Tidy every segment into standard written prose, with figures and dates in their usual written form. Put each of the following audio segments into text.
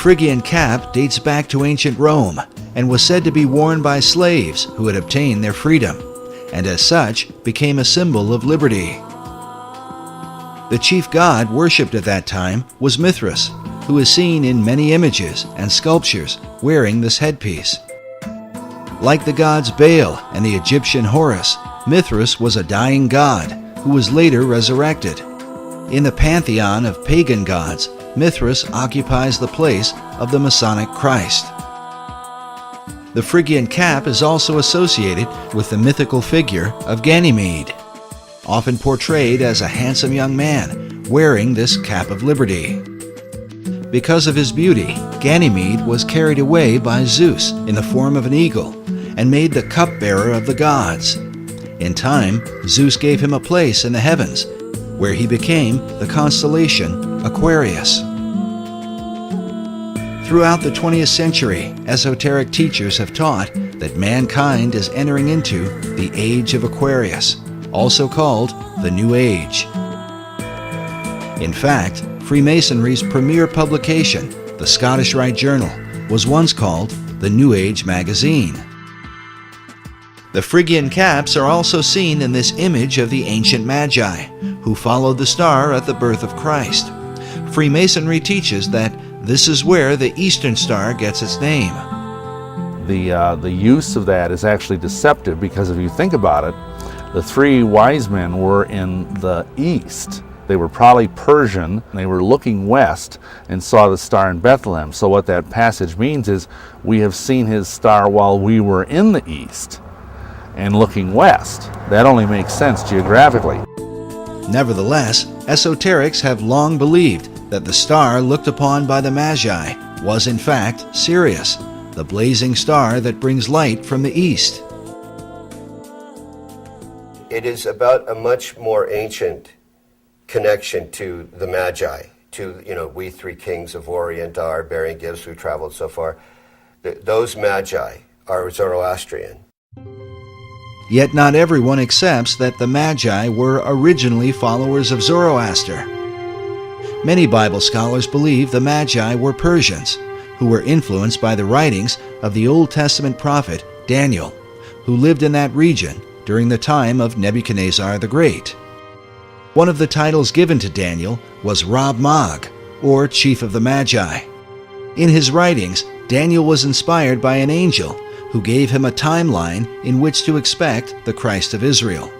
Phrygian cap dates back to ancient Rome and was said to be worn by slaves who had obtained their freedom, and as such became a symbol of liberty. The chief god worshipped at that time was Mithras, who is seen in many images and sculptures wearing this headpiece. Like the gods Baal and the Egyptian Horus, Mithras was a dying god who was later resurrected. In the pantheon of pagan gods, Mithras occupies the place of the Masonic Christ. The Phrygian cap is also associated with the mythical figure of Ganymede, often portrayed as a handsome young man wearing this cap of liberty. Because of his beauty, Ganymede was carried away by Zeus in the form of an eagle and made the cupbearer of the gods. In time, Zeus gave him a place in the heavens, where he became the constellation Aquarius. Throughout the 20th century, esoteric teachers have taught that mankind is entering into the Age of Aquarius, also called the New Age. In fact, Freemasonry's premier publication, the Scottish Rite Journal, was once called the New Age magazine. The Phrygian caps are also seen in this image of the ancient Magi, who followed the star at the birth of Christ. Freemasonry teaches that this is where the Eastern Star gets its name. The use of that is actually deceptive, because if you think about it, the three wise men were in the east. They were probably Persian, and they were looking west and saw the star in Bethlehem. So what that passage means is we have seen his star while we were in the east and looking west. That only makes sense geographically. Nevertheless, esoterics have long believed that the star looked upon by the Magi was in fact Sirius, the blazing star that brings light from the east. It is about a much more ancient connection to the Magi, to, we three kings of Orient are, bearing gifts, who traveled so far. Those Magi are Zoroastrian. Yet not everyone accepts that the Magi were originally followers of Zoroaster. Many Bible scholars believe the Magi were Persians, who were influenced by the writings of the Old Testament prophet Daniel, who lived in that region during the time of Nebuchadnezzar the Great. One of the titles given to Daniel was Rab Mag, or Chief of the Magi. In his writings, Daniel was inspired by an angel who gave him a timeline in which to expect the Christ of Israel.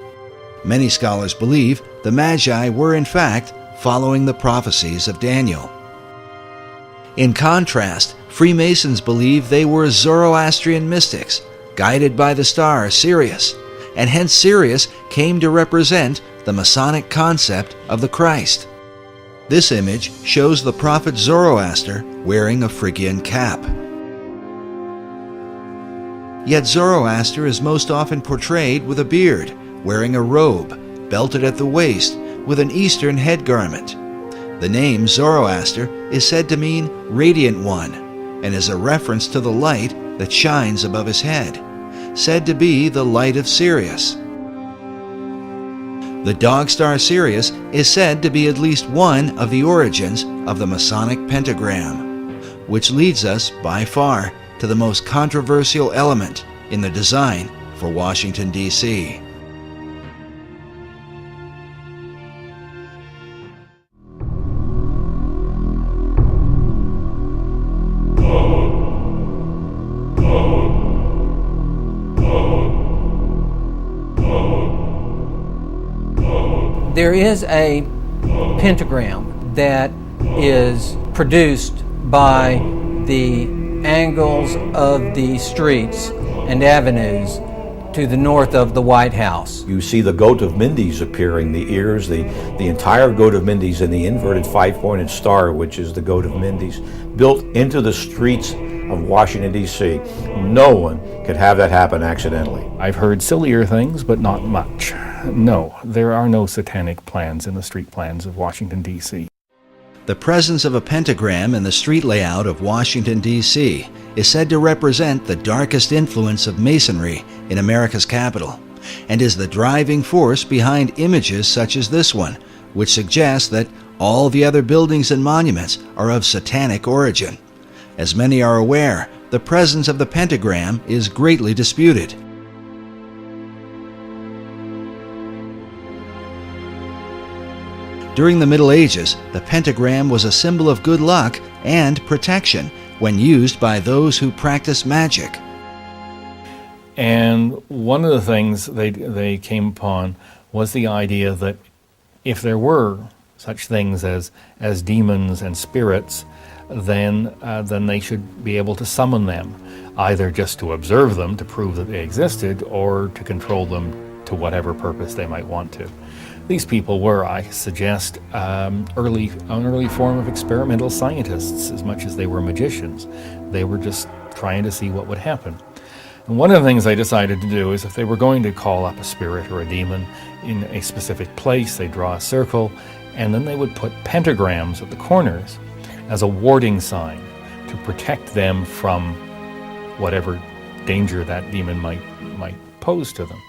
Many scholars believe the Magi were in fact following the prophecies of Daniel. In contrast, Freemasons believe they were Zoroastrian mystics, guided by the star Sirius, and hence Sirius came to represent the Masonic concept of the Christ. This image shows the prophet Zoroaster wearing a Phrygian cap. Yet Zoroaster is most often portrayed with a beard, wearing a robe, belted at the waist, with an Eastern head garment. The name Zoroaster is said to mean Radiant One, and is a reference to the light that shines above his head, said to be the light of Sirius. The dog star Sirius is said to be at least one of the origins of the Masonic pentagram, which leads us by far to the most controversial element in the design for Washington, D.C. There is a pentagram that is produced by the angles of the streets and avenues to the north of the White House. You see the goat of Mindy's appearing, the ears, the entire goat of Mindy's, and the inverted five-pointed star, which is the goat of Mindy's, built into the streets of Washington, D.C. No one could have that happen accidentally. I've heard sillier things, but not much. No, there are no satanic plans in the street plans of Washington, D.C. The presence of a pentagram in the street layout of Washington, D.C. is said to represent the darkest influence of Masonry in America's capital, and is the driving force behind images such as this one, which suggests that all the other buildings and monuments are of satanic origin. As many are aware, the presence of the pentagram is greatly disputed. During the Middle Ages, the pentagram was a symbol of good luck and protection when used by those who practice magic. And one of the things they came upon was the idea that if there were such things as demons and spirits, then they should be able to summon them, either just to observe them to prove that they existed, or to control them to whatever purpose they might want to. These people were, I suggest, an early form of experimental scientists as much as they were magicians. They were just trying to see what would happen. And one of the things they decided to do is if they were going to call up a spirit or a demon in a specific place, they'd draw a circle, and then they would put pentagrams at the corners as a warding sign to protect them from whatever danger that demon might pose to them.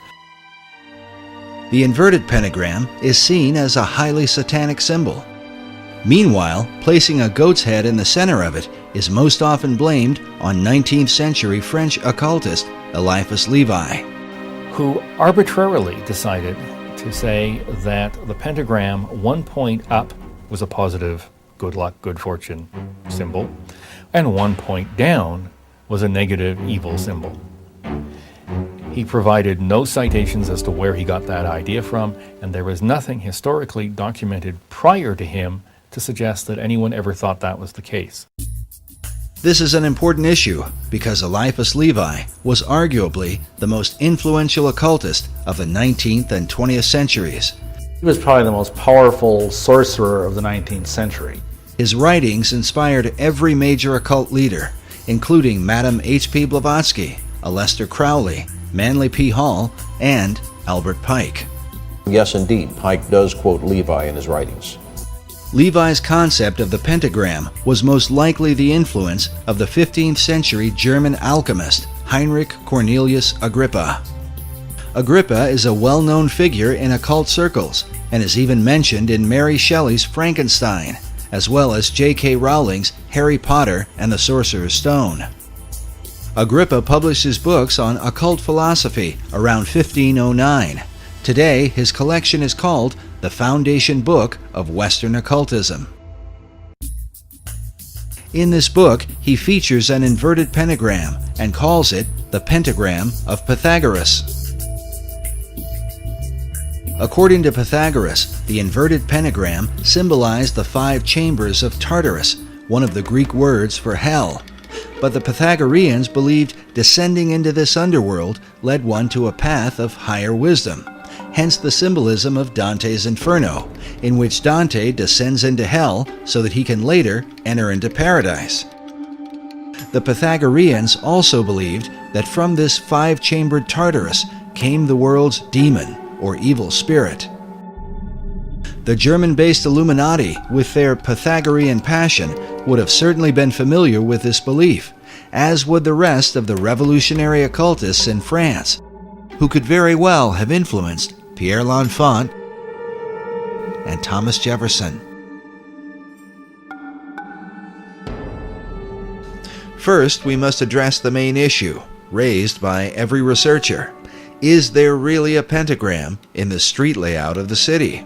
The inverted pentagram is seen as a highly satanic symbol. Meanwhile, placing a goat's head in the center of it is most often blamed on 19th century French occultist Eliphas Levi, who arbitrarily decided to say that the pentagram, one point up was a positive good luck, good fortune symbol, and one point down was a negative evil symbol. He provided no citations as to where he got that idea from, and there was nothing historically documented prior to him to suggest that anyone ever thought that was the case. This is an important issue because Eliphas Levi was arguably the most influential occultist of the 19th and 20th centuries. He was probably the most powerful sorcerer of the 19th century. His writings inspired every major occult leader, including Madame H.P. Blavatsky, Aleister Crowley, Manly P. Hall, and Albert Pike. Yes, indeed, Pike does quote Levi in his writings. Levi's concept of the pentagram was most likely the influence of the 15th century German alchemist Heinrich Cornelius Agrippa. Agrippa is a well-known figure in occult circles and is even mentioned in Mary Shelley's Frankenstein, as well as J.K. Rowling's Harry Potter and the Sorcerer's Stone. Agrippa published his books on occult philosophy around 1509. Today, his collection is called the Foundation Book of Western Occultism. In this book, he features an inverted pentagram and calls it the Pentagram of Pythagoras. According to Pythagoras, the inverted pentagram symbolized the 5 chambers of Tartarus, one of the Greek words for hell. But the Pythagoreans believed descending into this underworld led one to a path of higher wisdom, hence the symbolism of Dante's Inferno, in which Dante descends into hell so that he can later enter into paradise. The Pythagoreans also believed that from this 5-chambered Tartarus came the world's demon, or evil spirit. The German-based Illuminati, with their Pythagorean passion, would have certainly been familiar with this belief, as would the rest of the revolutionary occultists in France, who could very well have influenced Pierre L'Enfant and Thomas Jefferson. First, we must address the main issue, raised by every researcher. Is there really a pentagram in the street layout of the city?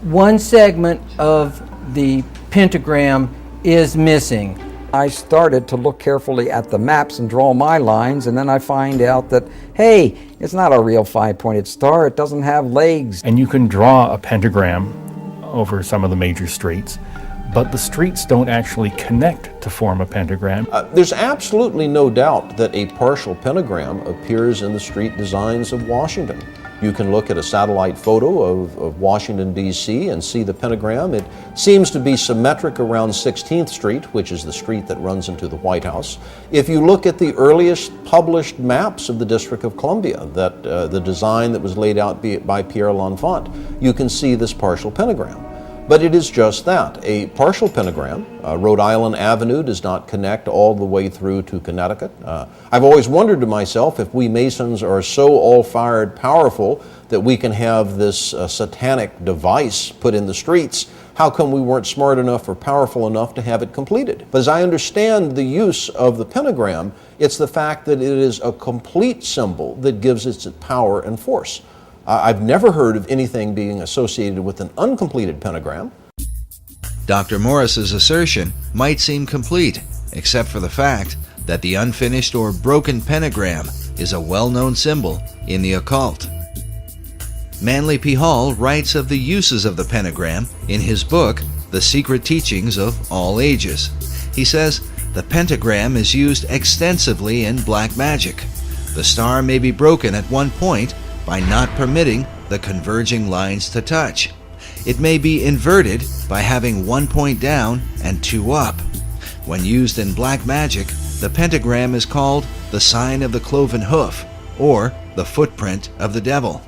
One segment of the pentagram is missing. I started to look carefully at the maps and draw my lines, and then I find out that, hey, it's not a real 5-pointed star. It doesn't have legs. And you can draw a pentagram over some of the major streets, but the streets don't actually connect to form a pentagram. There's absolutely no doubt that a partial pentagram appears in the street designs of Washington. You can look at a satellite photo of Washington, D.C. and see the pentagram. It seems to be symmetric around 16th Street, which is the street that runs into the White House. If you look at the earliest published maps of the District of Columbia, the design that was laid out by Pierre L'Enfant, you can see this partial pentagram. But it is just that, a partial pentagram. Rhode Island Avenue does not connect all the way through to Connecticut. I've always wondered to myself if we Masons are so all-fired powerful that we can have this satanic device put in the streets, How come we weren't smart enough or powerful enough to have it completed? But as I understand the use of the pentagram, it's the fact that it is a complete symbol that gives it its power and force. I've never heard of anything being associated with an uncompleted pentagram. Dr. Morris's assertion might seem complete, except for the fact that the unfinished or broken pentagram is a well-known symbol in the occult. Manly P. Hall writes of the uses of the pentagram in his book, The Secret Teachings of All Ages. He says, the pentagram is used extensively in black magic. The star may be broken at one point by not permitting the converging lines to touch. It may be inverted by having 1 point down and 2 up. When used in black magic, the pentagram is called the sign of the cloven hoof, or the footprint of the devil.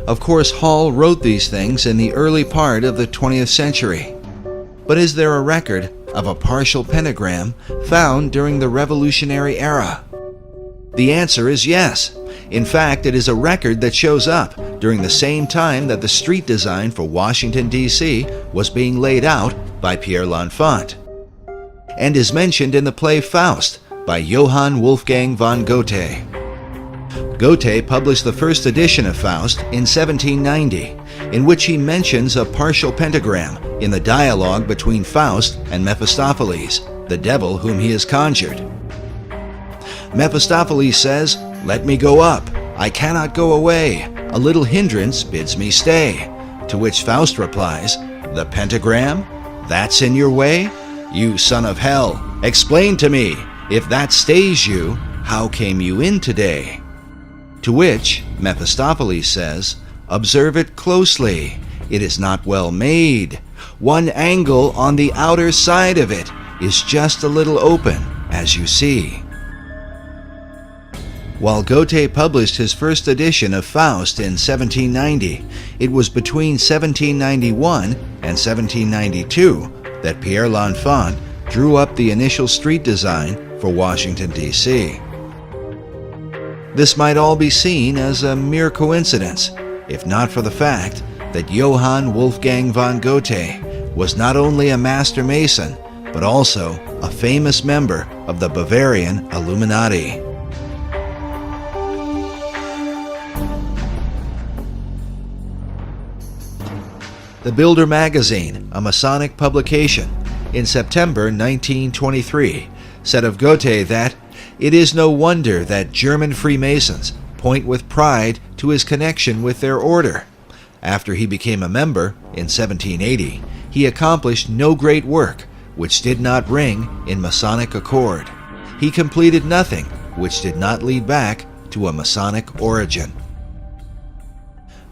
Of course, Hall wrote these things in the early part of the 20th century. But is there a record of a partial pentagram found during the Revolutionary era? The answer is yes. In fact, it is a record that shows up during the same time that the street design for Washington, D.C. was being laid out by Pierre L'Enfant, and is mentioned in the play Faust by Johann Wolfgang von Goethe. Goethe published the first edition of Faust in 1790, in which he mentions a partial pentagram in the dialogue between Faust and Mephistopheles, the devil whom he has conjured. Mephistopheles says, "Let me go up. I cannot go away. A little hindrance bids me stay." To which Faust replies, "The pentagram? That's in your way? You son of hell, explain to me, if that stays you, how came you in today?" To which Mephistopheles says, "Observe it closely. It is not well made. One angle on the outer side of it is just a little open, as you see." While Goethe published his first edition of Faust in 1790, it was between 1791 and 1792 that Pierre L'Enfant drew up the initial street design for Washington, D.C. This might all be seen as a mere coincidence, if not for the fact that Johann Wolfgang von Goethe was not only a master mason, but also a famous member of the Bavarian Illuminati. The Builder magazine, a Masonic publication, in September 1923, said of Goethe that it is no wonder that German Freemasons point with pride to his connection with their order. After he became a member in 1780, he accomplished no great work which did not ring in Masonic accord. He completed nothing which did not lead back to a Masonic origin.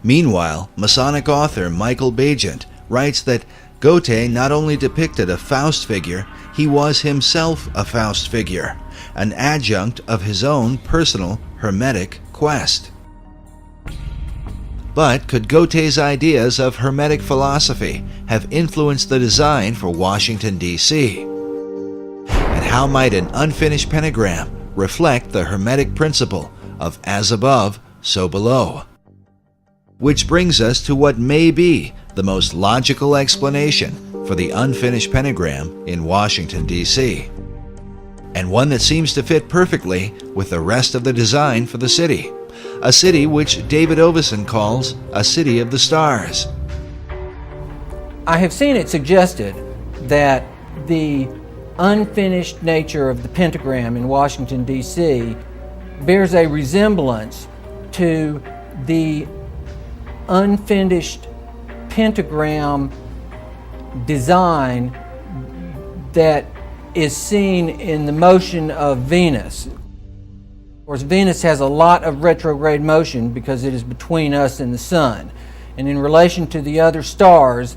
Meanwhile, Masonic author Michael Bagent writes that Goethe not only depicted a Faust figure, he was himself a Faust figure, an adjunct of his own personal Hermetic quest. But could Goethe's ideas of Hermetic philosophy have influenced the design for Washington, D.C.? And how might an unfinished pentagram reflect the Hermetic principle of as above, so below? Which brings us to what may be the most logical explanation for the unfinished pentagram in Washington, D.C., and one that seems to fit perfectly with the rest of the design for the city, a city which David Ovison calls a city of the stars. I have seen it suggested that the unfinished nature of the pentagram in Washington, D.C. bears a resemblance to the unfinished pentagram design that is seen in the motion of Venus. Of course, Venus has a lot of retrograde motion because it is between us and the Sun. And in relation to the other stars,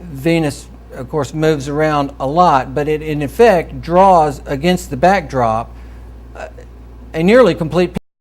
Venus, of course, moves around a lot, but it in effect draws against the backdrop a nearly complete